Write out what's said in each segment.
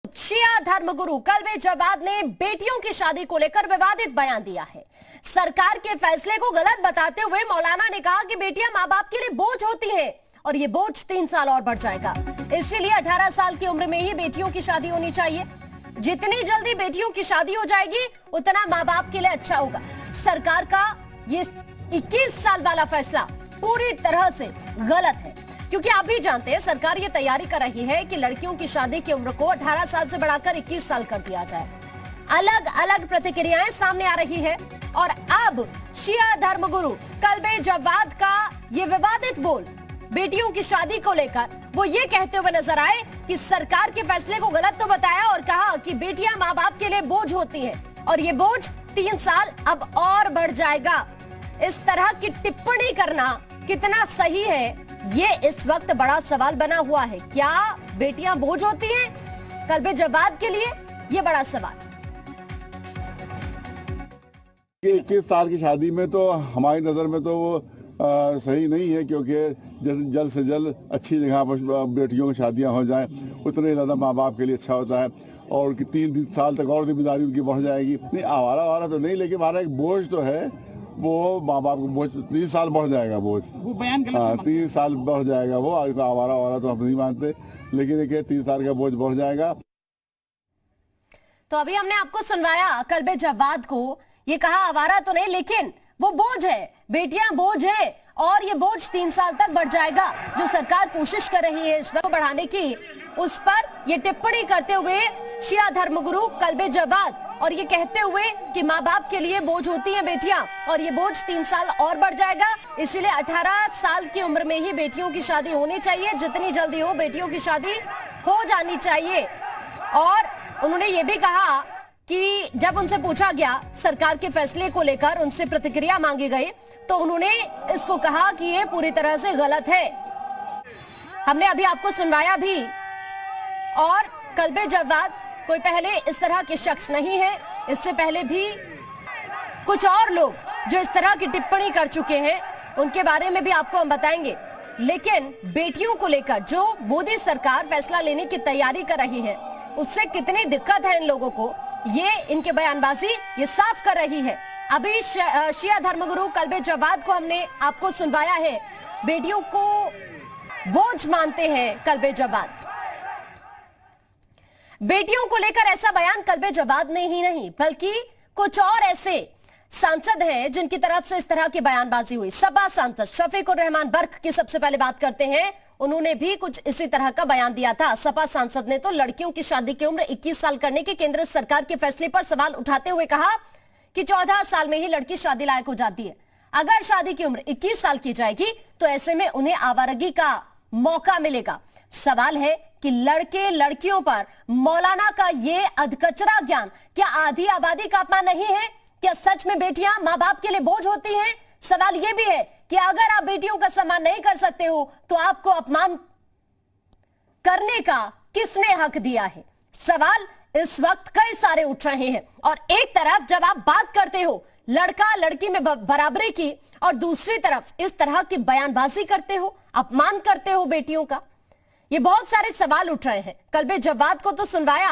शिया धर्मगुरु कल्बे जवाद ने बेटियों की शादी को लेकर विवादित बयान दिया है। सरकार के फैसले को गलत बताते हुए मौलाना ने कहा कि बेटियां मां बाप के लिए बोझ होती हैं और ये बोझ 3 साल और बढ़ जाएगा। इसीलिए 18 साल की उम्र में ही बेटियों की शादी होनी चाहिए। जितनी जल्दी बेटियों की शादी हो जाएगी उतना मां बाप के लिए अच्छा होगा। सरकार का ये 21 साल वाला फैसला पूरी तरह से गलत है, क्योंकि आप भी जानते हैं सरकार ये तैयारी कर रही है कि लड़कियों की शादी की उम्र को 18 साल से बढ़ाकर 21 साल कर दिया जाए। अलग अलग प्रतिक्रियाएं सामने आ रही है और अब शिया धर्मगुरु कल्बे जवाद का ये विवादित बोल बेटियों की शादी को लेकर वो ये कहते हुए नजर आए कि सरकार के फैसले को गलत तो बताया और कहा कि बेटियां माँ बाप के लिए बोझ होती हैं और ये बोझ 3 साल अब और बढ़ जाएगा। इस तरह की टिप्पणी करना कितना सही है, ये इस वक्त बड़ा सवाल बना हुआ है। क्या बेटियां बोझ होती हैं कल्बे जवाद के लिए? ये बड़ा सवाल। 21 साल की शादी में तो हमारी नज़र में तो वो सही नहीं है, क्योंकि जल्द से जल्द अच्छी जगह पर बेटियों की शादियां हो जाएं उतने ज़्यादा माँ बाप के लिए अच्छा होता है और कि 3 साल तक और जिम्मेदारी उनकी बढ़ जाएगी। नहीं आवारा तो नहीं, लेकिन हमारा एक बोझ तो है, वो माँ बाप को बोझ 3 साल बढ़ जाएगा। बोझ वो बयान गलत 3 साल बढ़ जाएगा। वो आवारा तो हम नहीं मानते, लेकिन एक 3 साल का बोझ बढ़ जाएगा। तो अभी हमने आपको सुनवाया कल्बे जवाद को, ये कहा आवारा तो नहीं लेकिन वो बोझ है, बेटियां बोझ है और ये बोझ 3 साल तक बढ़ जाएगा। जो सरकार कोशिश कर रही है इस वक्त बढ़ाने की, उस पर ये टिप्पणी करते हुए शिया धर्मगुरु कल्बे जवाद और ये कहते हुए कि माँ बाप के लिए बोझ होती हैं बेटियां और ये बोझ 3 साल और बढ़ जाएगा। इसीलिए 18 साल की उम्र में ही बेटियों की शादी होनी चाहिए। जितनी जल्दी हो बेटियों की शादी हो जानी चाहिए। और उन्होंने ये भी कहा कि जब उनसे पूछा गया सरकार के फैसले को लेकर, उनसे प्रतिक्रिया मांगी गई, तो उन्होंने इसको कहा कि ये पूरी तरह से गलत है। हमने अभी आपको सुनवाया भी। और कल्बे जवाद कोई पहले इस तरह के शख्स नहीं है, इससे पहले भी कुछ और लोग जो इस तरह की टिप्पणी कर चुके हैं उनके बारे में भी आपको हम बताएंगे। लेकिन बेटियों को लेकर जो मोदी सरकार फैसला लेने की तैयारी कर रही है उससे कितनी दिक्कत है इन लोगों को, ये इनके बयानबाजी ये साफ कर रही है। अभी शिया धर्मगुरु कल्बे जवाद को हमने आपको सुनवाया है। बेटियों को बोझ मानते हैं कल्बे जवाद। बेटियों को लेकर ऐसा बयान कल्बे जवाद ने ही नहीं बल्कि कुछ और ऐसे सांसद हैं जिनकी तरफ से इस तरह की बयानबाजी हुई। सपा सांसद शफीकुर रहमान बर्क की सबसे पहले बात करते हैं। उन्होंने भी कुछ इसी तरह का बयान दिया था। सपा सांसद ने तो लड़कियों की शादी की उम्र 21 साल करने के केंद्र सरकार के फैसले पर सवाल उठाते हुए कहा कि 14 साल में ही लड़की शादी लायक हो जाती है। अगर शादी की उम्र 21 साल की जाएगी तो ऐसे में उन्हें आवारगी का मौका मिलेगा। सवाल है कि लड़के लड़कियों पर मौलाना का ये अधकचरा ज्ञान क्या आधी आबादी का अपमान नहीं है? क्या सच में बेटियां मां बाप के लिए बोझ होती हैं? सवाल यह भी है कि अगर आप बेटियों का सम्मान नहीं कर सकते हो तो आपको अपमान करने का किसने हक दिया है? सवाल इस वक्त कई सारे उठ रहे हैं। और एक तरफ जब आप बात करते हो लड़का लड़की में बराबरी की और दूसरी तरफ इस तरह की बयानबाजी करते हो, अपमान करते हो बेटियों का, ये बहुत सारे सवाल उठ रहे हैं। कल्बे जवाद को तो सुनवाया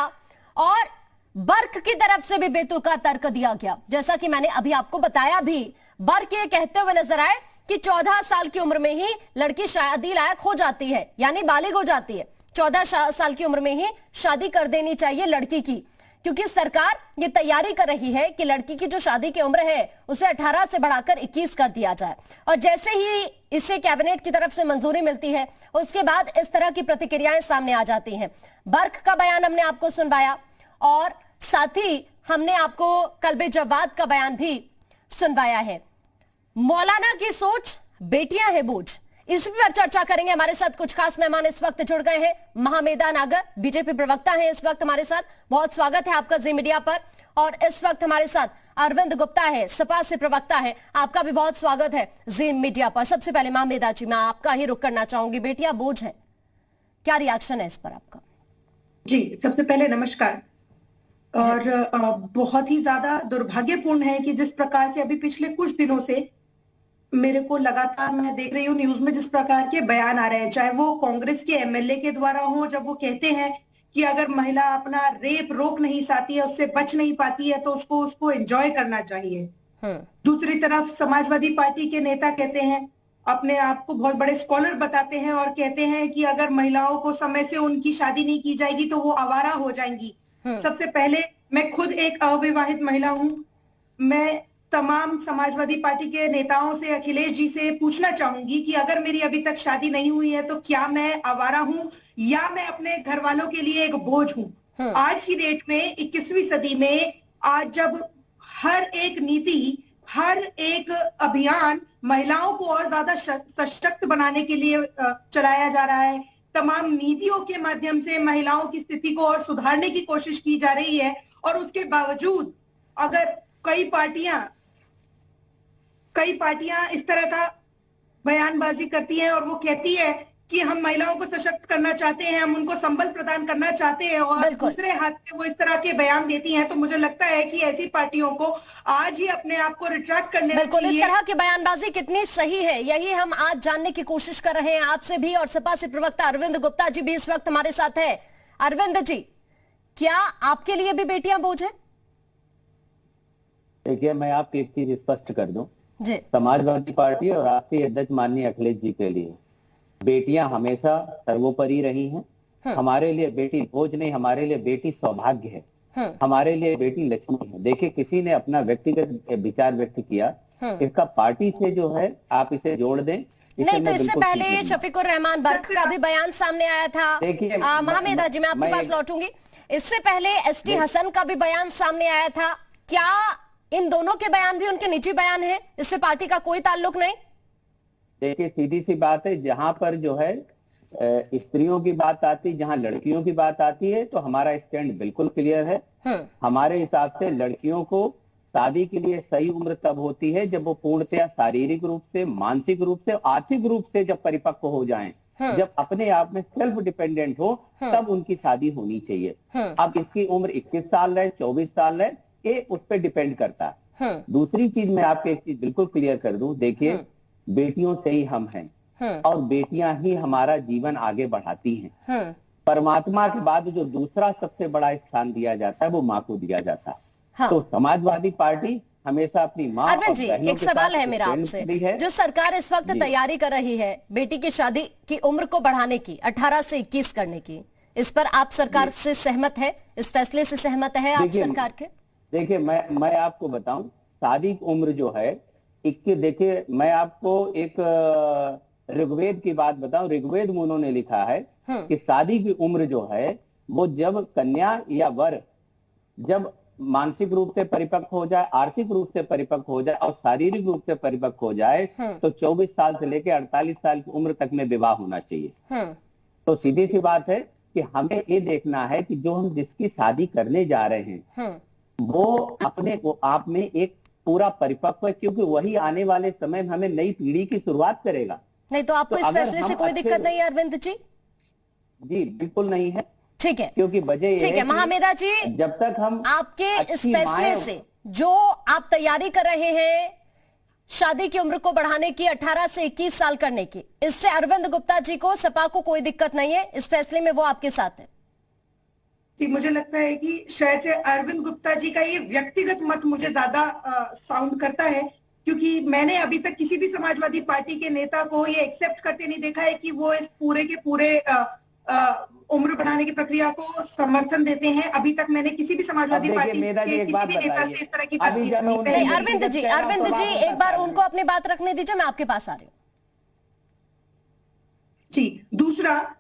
और बर्क की तरफ से भी बेतुका तर्क दिया गया। जैसा कि मैंने अभी आपको बताया भी, बर्क ये कहते हुए नजर आए कि 14 साल की उम्र में ही लड़की शादी लायक हो जाती है, यानी बालिग हो जाती है। 14 साल की उम्र में ही शादी कर देनी चाहिए लड़की की, क्योंकि सरकार ये तैयारी कर रही है कि लड़की की जो शादी की उम्र है उसे 18 से बढ़ाकर 21 कर दिया जाए। और जैसे ही इसे कैबिनेट की तरफ से मंजूरी मिलती है उसके बाद इस तरह की प्रतिक्रियाएं सामने आ जाती हैं। बर्क का बयान हमने आपको सुनवाया और साथ ही हमने आपको कल्बे जवाद का बयान भी सुनवाया है। मौलाना की सोच बेटियां है बोझ, इस पर चर्चा करेंगे। हमारे साथ कुछ खास मेहमान इस वक्त जुड़ गए हैं। महामेदा नागर बीजेपी प्रवक्ता हैं इस वक्त हमारे साथ, बहुत स्वागत है आपका जी मीडिया पर। और इस वक्त हमारे साथ अरविंद गुप्ता है, सपा से प्रवक्ता है, आपका भी बहुत स्वागत है जी मीडिया पर। सबसे पहले महामेदा जी, मैं आपका ही रुख करना चाहूंगी। बेटियां बोझ है, क्या रिएक्शन है इस पर आपका? जी, सबसे पहले नमस्कार। और बहुत ही ज्यादा दुर्भाग्यपूर्ण है कि जिस प्रकार से अभी पिछले कुछ दिनों से मेरे को लगातार मैं देख रही हूँ न्यूज में जिस प्रकार के बयान आ रहे हैं, चाहे वो कांग्रेस के एमएलए के द्वारा हो, जब वो कहते हैं कि अगर महिला अपना रेप रोक नहीं पाती है, उससे बच नहीं पाती है, तो उसको एंजॉय करना चाहिए। दूसरी तरफ समाजवादी पार्टी के नेता कहते हैं, अपने आप को बहुत बड़े स्कॉलर बताते हैं और कहते हैं कि अगर महिलाओं को समय से उनकी शादी नहीं की जाएगी तो वो आवारा हो जाएंगी। सबसे पहले मैं खुद एक अविवाहित महिला हूं। मैं तमाम समाजवादी पार्टी के नेताओं से, अखिलेश जी से पूछना चाहूंगी कि अगर मेरी अभी तक शादी नहीं हुई है तो क्या मैं आवारा हूं या मैं अपने घर वालों के लिए एक बोझ हूं। आज की डेट में 21वीं सदी में, आज जब हर एक नीति, हर एक अभियान महिलाओं को और ज्यादा सशक्त बनाने के लिए चलाया जा रहा है, तमाम नीतियों के माध्यम से महिलाओं की स्थिति को और सुधारने की कोशिश की जा रही है, और उसके बावजूद अगर कई पार्टियां इस तरह का बयानबाजी करती हैं और वो कहती है कि हम महिलाओं को सशक्त करना चाहते हैं, हम उनको संबल प्रदान करना चाहते हैं, और दूसरे हाथ में वो इस तरह के बयान देती हैं, तो मुझे लगता है कि ऐसी पार्टियों को आज ही अपने आप को रिट्रैक्ट कर लेना चाहिए। इस तरह की बयानबाजी कितनी सही है, यही हम आज जानने की कोशिश कर रहे हैं आपसे भी, और सपा से प्रवक्ता अरविंद गुप्ता जी भी इस वक्त हमारे साथ है। अरविंद जी, क्या आपके लिए भी बेटियां बोझ है? देखिए, मैं आपको एक चीज स्पष्ट कर दूं, जी। समाजवादी पार्टी और राष्ट्रीय अध्यक्ष माननीय अखिलेश जी के लिए बेटियां हमेशा सर्वोपरि रही हैं। हमारे लिए बेटी बोझ नहीं, हमारे लिए बेटी सौभाग्य है, हमारे लिए बेटी लक्ष्मी है। देखिए, किसी ने अपना व्यक्तिगत विचार व्यक्त किया, इसका पार्टी से जो है आप इसे जोड़ दें। नहीं तो इससे पहले शफीकुर रहमान बर्क का भी बयान सामने आया था। देखिए महमेदा जी, मैं आपके पास लौटूंगी। इससे पहले एसटी हसन का भी बयान सामने आया था। क्या इन दोनों के बयान भी उनके निजी बयान है, इससे पार्टी का कोई ताल्लुक नहीं? देखिए, सीधी सी बात है, जहां पर जो है स्त्रियों की बात आती, जहां लड़कियों की बात आती है, तो हमारा स्टैंड बिल्कुल क्लियर है। हमारे हिसाब से लड़कियों को शादी के लिए सही उम्र तब होती है जब वो पूर्णतया शारीरिक रूप से, मानसिक रूप से, आर्थिक रूप से जब परिपक्व हो जाएं, जब अपने आप में सेल्फ डिपेंडेंट हो, तब उनकी शादी होनी चाहिए। अब इसकी उम्र 21 साल है, 24 साल है, ये उस पर डिपेंड करता है। दूसरी चीज मैं आपको एक चीज बिल्कुल क्लियर कर दूं, देखिए, बेटियों से ही हम हैं और बेटियां ही हमारा जीवन आगे बढ़ाती हैं। परमात्मा के बाद जो दूसरा सबसे बड़ा स्थान दिया जाता है वो माँ को दिया जाता है। तो समाजवादी पार्टी हमेशा अपनी माँ। अरविंद जी, एक सवाल है मेरा आपसे। जो सरकार इस वक्त तैयारी कर रही है बेटी की शादी की उम्र को बढ़ाने की, 18 से 21 करने की, इस पर आप सरकार से सहमत है? इस फैसले से सहमत है आप सरकार के? देखिए, मैं आपको बताऊं, शादी की उम्र जो है 21, देखिए मैं आपको एक ऋग्वेद की बात बताऊं। ऋग्वेद में उन्होंने लिखा है कि शादी की उम्र जो है वो जब कन्या या वर जब मानसिक रूप से परिपक्व हो जाए, आर्थिक रूप से परिपक्व हो जाए और शारीरिक रूप से परिपक्व हो जाए, तो 24 साल से लेकर 48 साल की उम्र तक में विवाह होना चाहिए। तो सीधी सी बात है कि हमें ये देखना है कि जो हम जिसकी शादी करने जा रहे हैं वो अपने को आप में एक पूरा परिपक्व है, क्योंकि वही आने वाले समय में हमें नई पीढ़ी की शुरुआत करेगा। नहीं तो आपको इस फैसले से कोई दिक्कत नहीं है अरविंद जी? जी बिल्कुल नहीं है। ठीक है, क्योंकि वजह ठीक है महमेदा जी, जब तक हम आपके इस फैसले से जो आप तैयारी कर रहे हैं शादी की उम्र को बढ़ाने की, 18 से 21 साल करने की, इससे अरविंद गुप्ता जी को, सपा को कोई दिक्कत नहीं है? इस फैसले में वो आपके साथ है? जी, मुझे लगता है कि शायद से अरविंद गुप्ता जी का ये व्यक्तिगत मत मुझे ज्यादा साउंड करता है, क्योंकि मैंने अभी तक किसी भी समाजवादी पार्टी के नेता को ये एक्सेप्ट करते नहीं देखा है कि वो इस पूरे के पूरे उम्र बढ़ाने की प्रक्रिया को समर्थन देते हैं। अभी तक मैंने किसी भी समाजवादी पार्टी के किसी भी नेता से इस तरह की बात नहीं सुनी। अरविंद जी एक बार उनको अपनी बात रखने दीजिए, मैं आपके पास आ रही हूँ। जी, दूसरा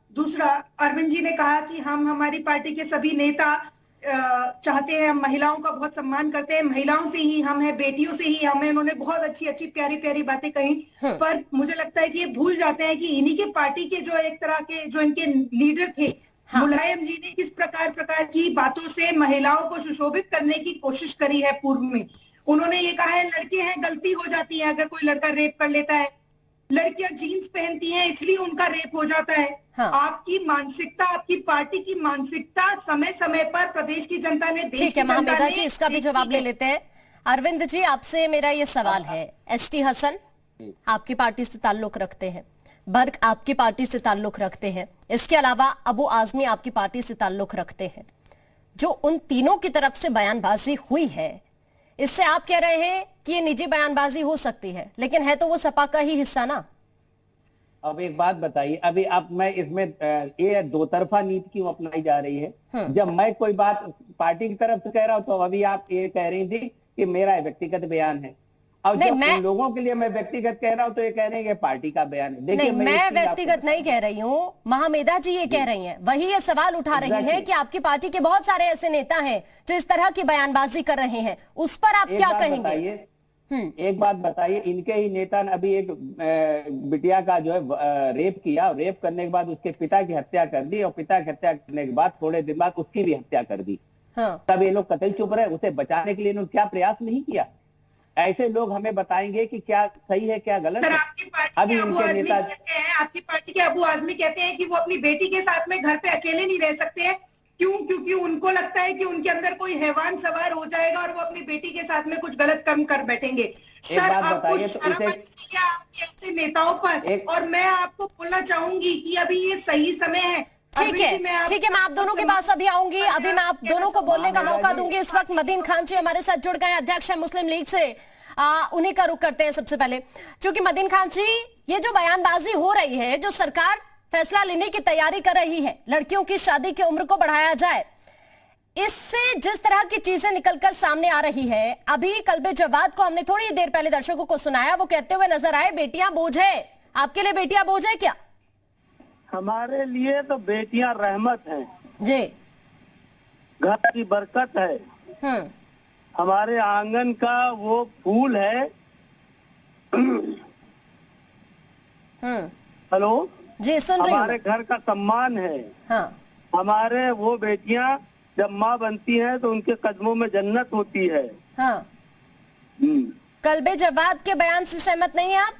अरविंद जी ने कहा कि हम, हमारी पार्टी के सभी नेता चाहते हैं, हम महिलाओं का बहुत सम्मान करते हैं, महिलाओं से ही हम हैं, बेटियों से ही हम हैं। उन्होंने बहुत अच्छी अच्छी प्यारी प्यारी बातें कही, पर मुझे लगता है कि ये भूल जाते हैं कि इन्हीं के पार्टी के जो एक तरह के जो इनके लीडर थे, मुलायम जी ने किस प्रकार की बातों से महिलाओं को सुशोभित करने की कोशिश करी है। पूर्व में उन्होंने ये कहा है, लड़के हैं, गलती हो जाती है, अगर कोई लड़का रेप कर लेता है, लड़कियां जीन्स पहनती हैं इसलिए उनका रेप हो जाता है। आपकी मानसिकता, आपकी पार्टी की मानसिकता समय समय पर प्रदेश की जनता ने, देश की जनता ने, जी इसका भी जवाब ले लेते हैं। अरविंद जी, आपसे मेरा ये सवाल है, एसटी हसन आपकी पार्टी से ताल्लुक रखते हैं, बर्क आपकी पार्टी से ताल्लुक रखते हैं, इसके अलावा अबू आजमी आपकी पार्टी से ताल्लुक रखते हैं। जो उन तीनों की तरफ से बयानबाजी हुई है, इससे आप कह रहे हैं कि ये निजी बयानबाजी हो सकती है, लेकिन है तो वो सपा का ही हिस्सा ना। अब एक बात बताइए, अभी अब मैं इसमें ये दो तरफा नीति क्यों अपनाई जा रही है? जब मैं कोई बात पार्टी की तरफ से कह रहा हूं तो अभी आप ये कह रही थी कि मेरा व्यक्तिगत बयान है, और जब उन लोगों के लिए मैं व्यक्तिगत कह रहा हूं तो ये कह रहे हैं कि पार्टी का बयान है। देखिए, मैं व्यक्तिगत नहीं कह रही हूँ, महामेधा जी ये कह रही हैं, वही ये सवाल उठा रही हैं कि आपकी पार्टी के बहुत सारे ऐसे नेता हैं जो इस तरह की बयानबाजी कर रहे हैं, उस पर आप क्या कहेंगे? एक बात बताइए, इनके ही नेता ने अभी एक बिटिया का जो है रेप किया, रेप करने के बाद उसके पिता की हत्या कर दी, और पिता की हत्या करने के बाद थोड़े दिन बाद उसकी भी हत्या कर दी। तब ये लोग कतई चुप रहे, उसे बचाने के लिए इन्होंने क्या प्रयास नहीं किया? ऐसे लोग हमें बताएंगे कि क्या सही है क्या गलत है। आपकी पार्टी के अबू आजमी कहते हैं, आपकी पार्टी के अबू आजमी कहते हैं कि वो अपनी बेटी के साथ में घर पे अकेले नहीं रह सकते हैं। क्यों? क्योंकि उनको लगता है कि उनके अंदर कोई हैवान सवार हो जाएगा और वो अपनी बेटी के साथ में कुछ गलत काम कर बैठेंगे। सर, आपको शर्म आनी चाहिए आपके ऐसे नेताओं पर। और मैं आपको बोलना चाहूंगी कि अभी ये सही समय है। ठीक है, मैं आप दोनों के पास अभी आऊंगी, अभी मैं आप दोनों को बोलने का मौका दूंगी। इस वक्त मदीन खान जी हमारे साथ जुड़ गए, अध्यक्ष है मुस्लिम लीग से, उन्हीं का रुख करते हैं सबसे पहले। क्योंकि मदीन खान जी, ये जो बयानबाजी हो रही है, जो सरकार फैसला लेने की तैयारी कर रही है, लड़कियों की शादी की उम्र को बढ़ाया जाए, इससे जिस तरह की चीजें निकलकर सामने आ रही है, अभी कल्बे जवाद को हमने थोड़ी देर पहले दर्शकों को सुनाया, वो कहते हुए नजर आए बेटियां बोझ है। आपके लिए बेटियां बोझ है क्या? हमारे लिए तो बेटियां रहमत हैं जी, घर की बरकत है, हमारे आंगन का वो फूल है। हेलो जी, सुन रही हूं। हमारे घर का सम्मान है। हाँ। हमारे वो बेटियां जब माँ बनती हैं तो उनके कदमों में जन्नत होती है। हाँ। कल्बे जवाद के बयान से सहमत नहीं है आप?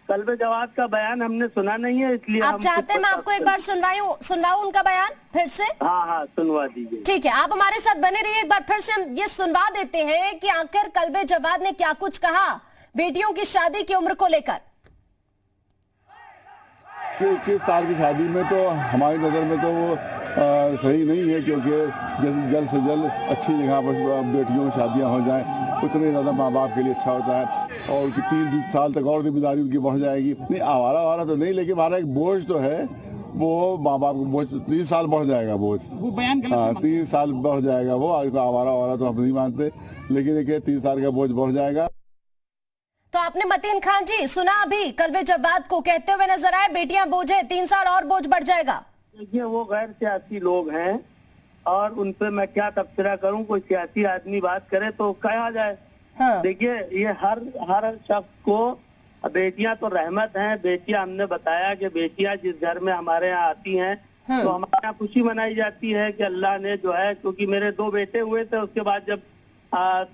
कल्बे जवाद का बयान हमने सुना नहीं है, इसलिए आप चाहते हैं मैं आपको एक बार सुनवाऊं उनका बयान फिर से? हाँ, सुनवा दीजिए। ठीक है, आप हमारे साथ बने रहिए, एक बार फिर से हम ये सुनवा देते हैं कि आखिर कल्बे जवाद ने क्या कुछ कहा बेटियों की शादी की उम्र को लेकर। 21 साल की शादी में तो हमारी नज़र में तो वो सही नहीं है, क्योंकि जल्द से जल्द अच्छी जगह पर बेटियों की शादियां हो जाएं, उतने ज़्यादा माँ बाप के लिए अच्छा होता है, और उनकी 3 साल तक और जिम्मेदारी उनकी बढ़ जाएगी। नहीं, आवारा तो नहीं, लेकिन हमारा एक बोझ तो है, वो माँ बाप को बोझ 3 साल बढ़ जाएगा, बोझ वो बयान गलत। हाँ, 3 साल बढ़ जाएगा वो। आवारा तो हम नहीं मानते, लेकिन एक 3 साल का बोझ बढ़ जाएगा। तो आपने मतीन खान जी सुना अभी कल्बे जवाद को कहते हुए नजर आए बेटियां बोझ है, 3 साल और बोझ बढ़ जाएगा। देखिए, वो गैर सियासी लोग हैं और उन पे मैं क्या तबसरा करूं, कोई सियासी आदमी बात करे तो कहा जाए। हाँ। देखिए, ये हर शख्स को, बेटियां तो रहमत हैं। बेटियां, हमने बताया कि बेटियां जिस घर में हमारे यहाँ आती हैं तो हमारे यहाँ खुशी मनाई जाती है कि अल्लाह ने जो है, क्योंकि मेरे 2 बेटे हुए थे, उसके बाद जब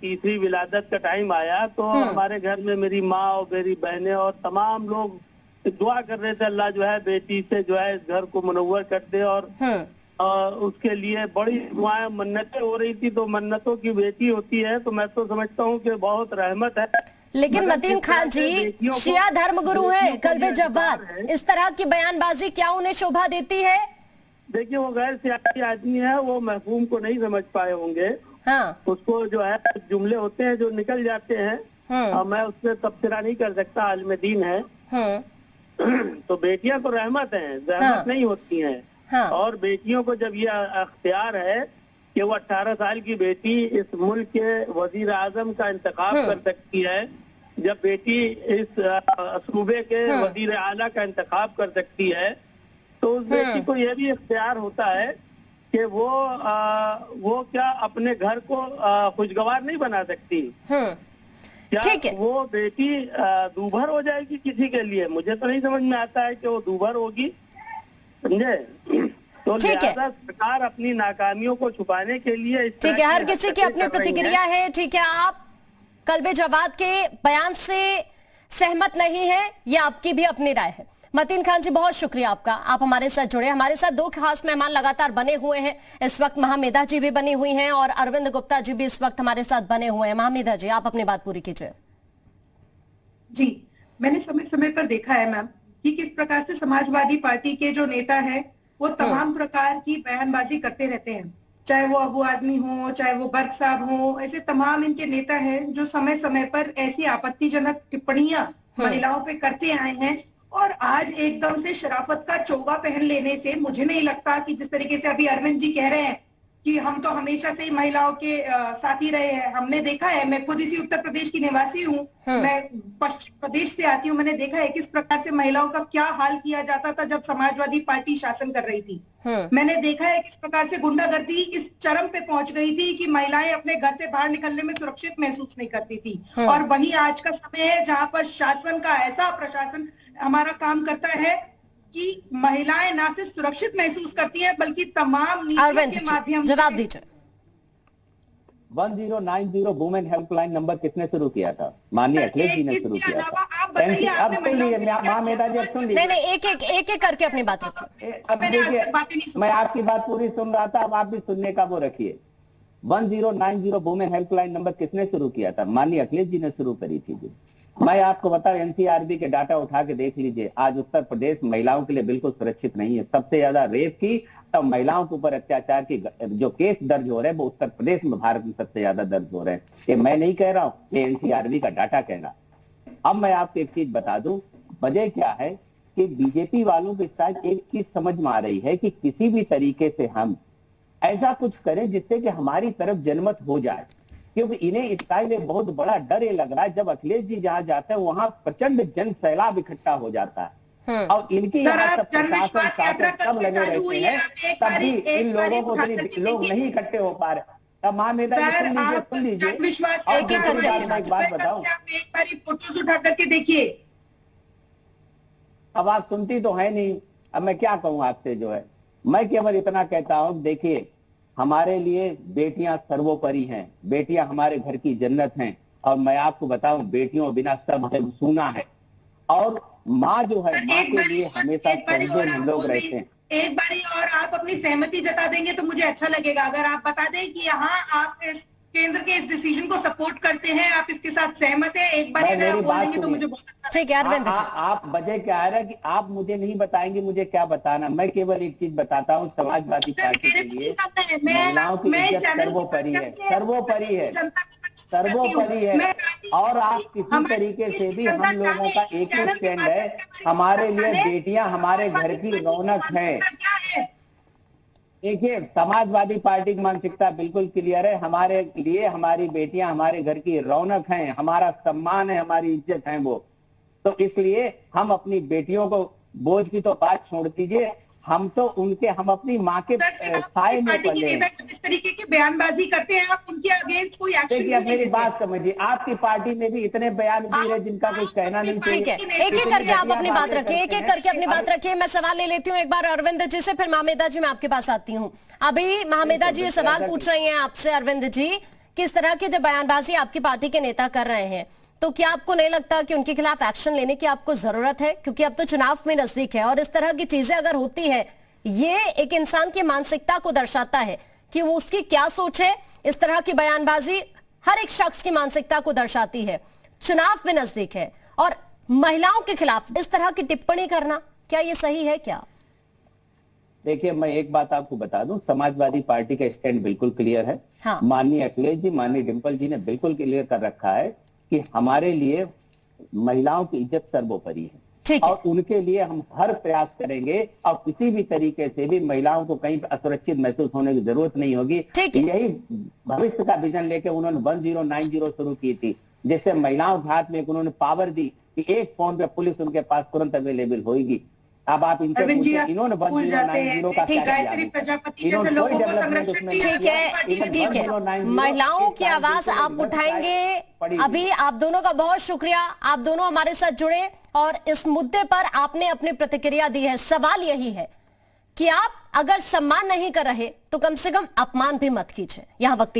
तीसरी विलादत का टाइम आया तो हमारे घर में मेरी माँ और मेरी बहनें और तमाम लोग दुआ कर रहे थे, अल्लाह जो है बेटी से जो है इस घर को मुनव्वर कर दे, और उसके लिए बड़ी दुआएं मन्नतें हो रही थी। तो मन्नतों की बेटी होती है, तो मैं तो समझता हूँ कि बहुत रहमत है। लेकिन मतीन खान जी शिया धर्मगुरु है कल्बे जवाद, इस तरह की बयानबाजी क्या उन्हें शोभा देती है? देखिए, वो गैर सियासी आदमी है, वो महफूम को नहीं समझ पाए होंगे। हाँ। उसको जो है जुमले होते हैं जो निकल जाते हैं, मैं उससे तबसरा नहीं कर सकता, आलिम दीन है। तो बेटियां तो रहमत हैं, रहमत नहीं होती हैं। और बेटियों को जब ये अख्तियार है कि वो 18 साल की बेटी इस मुल्क के वजीर आजम का इंतखाब कर सकती है, जब बेटी इस सूबे के वजीर आला का इंतखाब कर सकती है, तो उस बेटी को यह भी इख्तियार होता है कि वो क्या अपने घर को खुशगवार नहीं बना सकती? क्या वो बेटी दूभर हो जाएगी किसी के लिए? मुझे तो नहीं समझ में आता है कि वो दूभर होगी, समझे? तो लिहाजा सरकार अपनी नाकामियों को छुपाने के लिए, ठीक है, हर किसी की अपनी प्रतिक्रिया है। ठीक है, आप कल्बे जवाद के बयान से सहमत नहीं है, ये आपकी भी अपनी राय है। मतीन खान जी, बहुत शुक्रिया आपका, आप हमारे साथ जुड़े। हमारे साथ 2 खास मेहमान लगातार बने हुए हैं इस वक्त, महामेधा जी भी बनी हुई हैं और अरविंद गुप्ता जी भी इस वक्त हमारे साथ बने हुए हैं। महामेधा जी, आप अपनी बात पूरी कीजिए। जी, मैंने समय समय पर देखा है मैम कि किस प्रकार से समाजवादी पार्टी के जो नेता है वो तमाम प्रकार की बयानबाजी करते रहते हैं, चाहे वो अबू आजमी हो, चाहे वो बर्क साहब हो, ऐसे तमाम इनके नेता हैं जो समय समय पर ऐसी आपत्तिजनक टिप्पणियां महिलाओं पे करते आए हैं। और आज एकदम से शराफत का चोगा पहन लेने से मुझे नहीं लगता कि जिस तरीके से अभी अरविंद जी कह रहे हैं कि हम तो हमेशा से ही महिलाओं के साथ ही रहे हैं, हमने देखा है, मैं खुद इसी उत्तर प्रदेश की निवासी हूँ, मैं पश्चिम प्रदेश से आती हूँ, मैंने देखा है किस प्रकार से महिलाओं का क्या हाल किया जाता था जब समाजवादी पार्टी शासन कर रही थी। मैंने देखा है किस प्रकार से गुंडागर्दी इस चरम पे पहुंच गई थी कि महिलाएं अपने घर से बाहर निकलने में सुरक्षित महसूस नहीं करती थी। और वही आज का समय है जहां पर शासन का ऐसा प्रशासन हमारा काम करता है कि महिलाएं ना सिर्फ सुरक्षित महसूस करती हैं बल्कि तमाम नीतियों के माध्यम से। जवाब दीजिए। 1090 वुमेन हेल्पलाइन नंबर किसने शुरू किया था? माननीय अखिलेश जी ने शुरू किया था। आप बताइए, महामेधा जी, अब सुन लीजिए। नहीं, एक एक करके अपनी बात रखिए। अब देखिए, मैं आपकी बात पूरी सुन रहा था, अब आप भी सुनने का वो रखिए। 1090 वुमेन हेल्पलाइन नंबर किसने शुरू किया था? माननीय अखिलेश जी ने शुरू करी थी जी। मैं आपको बताऊं, एनसीआरबी के डाटा उठा के देख लीजिए, आज उत्तर प्रदेश महिलाओं के लिए बिल्कुल सुरक्षित नहीं है। सबसे ज्यादा रेप की और महिलाओं के ऊपर अत्याचार की जो केस दर्ज हो रहे हैं वो उत्तर प्रदेश में भारत में सबसे ज्यादा दर्ज हो रहे हैं। ये मैं नहीं कह रहा हूं, ये एनसीआरबी का डाटा कह रहा। अब मैं आपको एक चीज बता दूं, वजह क्या है कि बीजेपी वालों के साथ एक चीज समझ में आ रही है कि किसी भी तरीके से हम ऐसा कुछ करें जिससे कि हमारी तरफ जनमत हो जाए, क्योंकि इन्हें इसका एक बहुत बड़ा डर ये लग रहा है, जब अखिलेश जी जहां जाते हैं वहां प्रचंड जन सैलाब इकट्ठा हो जाता है और इनकी यहाँ सब प्रशासन सब लगे रहते हैं, तब भी इन लोगों को लोग नहीं इकट्ठे हो पा रहे। अब महामेधा सुन लीजिए, एक बात बताऊं, एक बार फोटोज उठा करके देखिए। अब आप सुनती तो है नहीं, अब मैं क्या कहूँ आपसे, जो है मैं केवल इतना कहता हूँ, देखिए हमारे लिए बेटियां सर्वोपरि हैं, बेटियां हमारे घर की जन्नत हैं। और मैं आपको बताऊं, बेटियों बिना सब जग सूना है। और माँ जो है, माँ के लिए हमेशा सर्वोपरि हम लोग रहते हैं। एक बारी और आप अपनी सहमति जता देंगे तो मुझे अच्छा लगेगा। अगर आप बता दें कि यहाँ आप इस केंद्र के इस डिसीजन को सपोर्ट करते हैं, आप इसके साथ सहमत हैं, एक बार अगर आप बोल देंगे तो मुझे बहुत अच्छा। ठीक है अरविंद जी, आप वजह क्या आ रहा है कि आप मुझे नहीं बताएंगे मुझे क्या बताना। मैं केवल एक चीज बताता हूँ, समाजवादी पार्टी के लिए महिलाओं की इज्जत सर्वोपरि है, सर्वोपरि है, सर्वोपरि है। और आप किसी तरीके से भी, हम लोगों का एक ही स्टैंड है, हमारे लिए बेटियां हमारे घर की रौनक है। देखिए, समाजवादी पार्टी की मानसिकता बिल्कुल क्लियर है, हमारे लिए हमारी बेटियां हमारे घर की रौनक हैं, हमारा सम्मान है, हमारी इज्जत है वो। तो इसलिए हम अपनी बेटियों को, बोझ की तो बात छोड़ दीजिए, हम तो उनके, हम अपनी माँ के साए में पले हैं। इस तरीके की बयानबाजी करते हैं, आप उनके अगेंस्ट कोई एक्शन देखिए, अब मेरी बात समझिए, आपकी पार्टी में भी इतने बयान दिए हैं जिनका कुछ कहना नहीं चाहिए। ठीक है, एक एक करके आप अपनी बात रखिए, एक एक करके अपनी बात रखिए। मैं सवाल ले लेती हूँ एक बार अरविंद जी से, फिर महामेधा जी मैं आपके पास आती हूँ। अभी महामेधा जी ये सवाल पूछ रही हैं आपसे अरविंद जी, किस तरह की जब बयानबाजी आपकी पार्टी के नेता कर रहे हैं, तो क्या आपको नहीं लगता कि उनके खिलाफ एक्शन लेने की आपको जरूरत है? क्योंकि अब तो चुनाव में नजदीक है और इस तरह की चीजें अगर होती है, ये एक इंसान की मानसिकता को दर्शाता है कि वो उसकी क्या सोच है। इस तरह की बयानबाजी हर एक शख्स की मानसिकता को दर्शाती है। चुनाव में नजदीक है और महिलाओं के खिलाफ इस तरह की टिप्पणी करना, क्या ये सही है क्या? देखिए, मैं एक बात आपको बता दूं, समाजवादी पार्टी का स्टैंड बिल्कुल क्लियर है। हाँ। माननीय अखिलेश जी, माननीय डिंपल जी ने बिल्कुल क्लियर कर रखा है कि हमारे लिए महिलाओं की इज्जत सर्वोपरि है और उनके लिए हम हर प्रयास करेंगे और किसी भी तरीके से भी महिलाओं को कहीं असुरक्षित महसूस होने की जरूरत नहीं होगी। यही भविष्य का विजन लेके उन्होंने 1090 शुरू की थी, जिससे महिलाओं के हाथ में उन्होंने पावर दी कि एक फोन पे पुलिस उनके पास तुरंत अवेलेबल होगी। अब आप इनसे इन्होंने 1090 का क्या किया? ठीक है, महिलाओं की आवाज आप उठाएंगे। अभी आप दोनों का बहुत शुक्रिया, आप दोनों हमारे साथ जुड़े और इस मुद्दे पर आपने अपनी प्रतिक्रिया दी है। सवाल यही है कि आप अगर सम्मान नहीं कर रहे तो कम से कम अपमान भी मत कीजिए। यहाँ वक्त